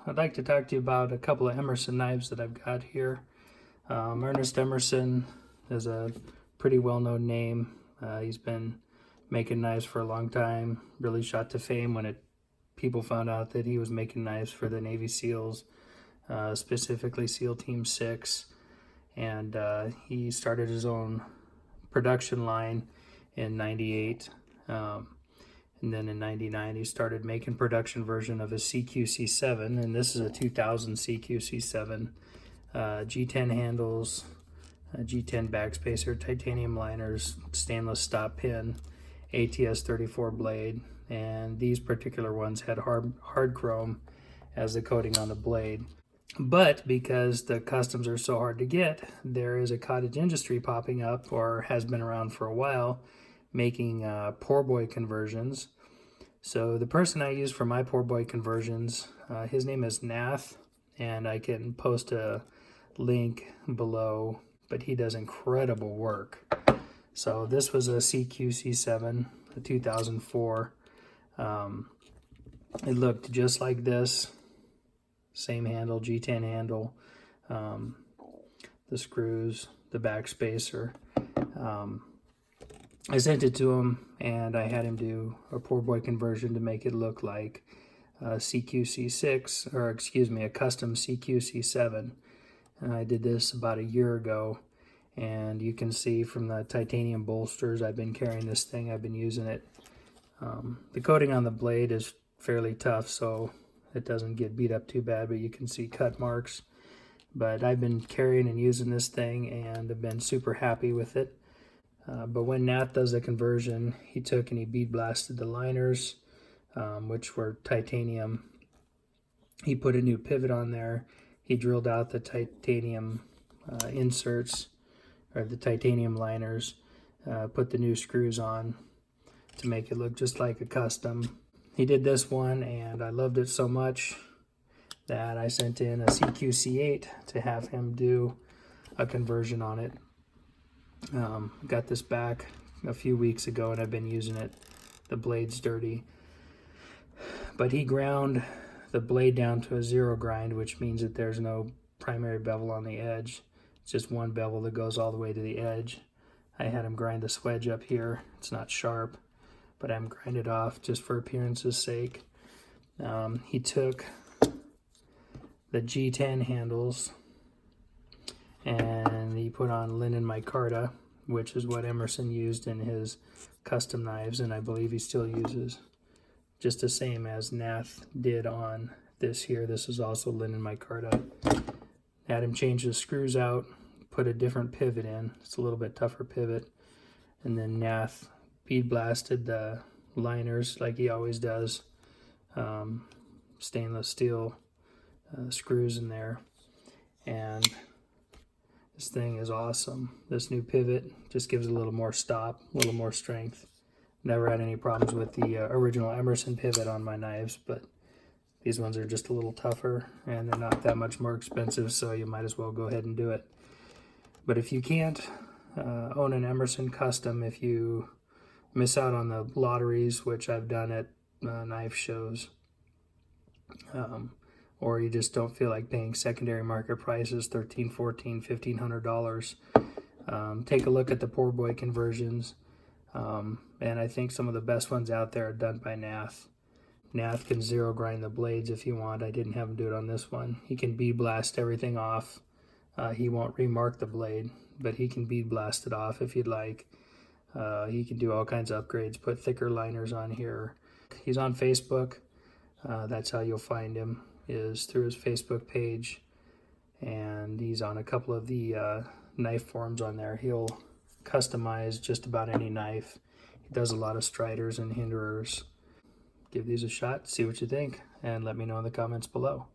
I'd like to talk to you about a couple of Emerson knives that I've got here. Ernest Emerson is a pretty well-known name. He's been making knives for a long time, really shot to fame when people found out that he was making knives for the Navy SEALs, specifically SEAL Team 6. And he started his own production line in '98. And then in '99, he started making production version of his CQC7, and this is a 2000 CQC7. G10 handles, G10 backspacer, titanium liners, stainless stop pin, ATS 34 blade, and these particular ones had hard chrome as the coating on the blade. But because the customs are so hard to get, there is a cottage industry popping up, or has been around for a while, making Poor Boy conversions. So the person I use for my Poor Boy conversions, his name is Nath, and I can post a link below, but he does incredible work. So this was a CQC7, a 2004. It looked just like this, same handle, G10 handle, the screws, the backspacer. I sent it to him, and I had him do a Poor Boy conversion to make it look like a CQC6, or excuse me, a custom CQC7. And I did this about a year ago, and you can see from the titanium bolsters, I've been carrying this thing, I've been using it. The coating on the blade is fairly tough, so it doesn't get beat up too bad, but you can see cut marks. But I've been carrying and using this thing, and I've been super happy with it. But when Nath does the conversion, he took and he bead blasted the liners, which were titanium. He put a new pivot on there. He drilled out the titanium inserts, or the titanium liners, put the new screws on to make it look just like a custom. He did this one, and I loved it so much that I sent in a CQC8 to have him do a conversion on it. Got this back a few weeks ago, and I've been using it. The blade's dirty, but he ground the blade down to a 0 grind, which means that there's no primary bevel on the edge. It's just one bevel that goes all the way to the edge. I had him grind the swedge up here. It's not sharp, but I'm grind it off just for appearance's sake. He took the G10 handles and he put on linen micarta, which is what Emerson used in his custom knives, and I believe he still uses, just the same as Nath did on this here. This is also linen micarta. Had him change the screws out, put a different pivot in. It's a little bit tougher pivot. And then Nath bead blasted the liners like he always does. Stainless steel screws in there. And this thing is awesome. This new pivot just gives a little more stop, a little more strength. Never had any problems with the original Emerson pivot on my knives, but these ones are just a little tougher, and they're not that much more expensive, so you might as well go ahead and do it. But if you can't own an Emerson custom, if you miss out on the lotteries, which I've done at knife shows, or you just don't feel like paying secondary market prices, $1,300, $1,400, $1,500, take a look at the Poor Boy conversions. And I think some of the best ones out there are done by Nath. Nath can 0 grind the blades if you want. I didn't have him do it on this one. He can bead blast everything off. He won't remark the blade, but he can bead blast it off if you'd like. He can do all kinds of upgrades, put thicker liners on here. He's on Facebook. That's how you'll find him, is through his Facebook page. And he's on a couple of the knife forums on there. He'll customize just about any knife. He does a lot of striders and hinderers. Give these a shot, see what you think, and let me know in the comments below.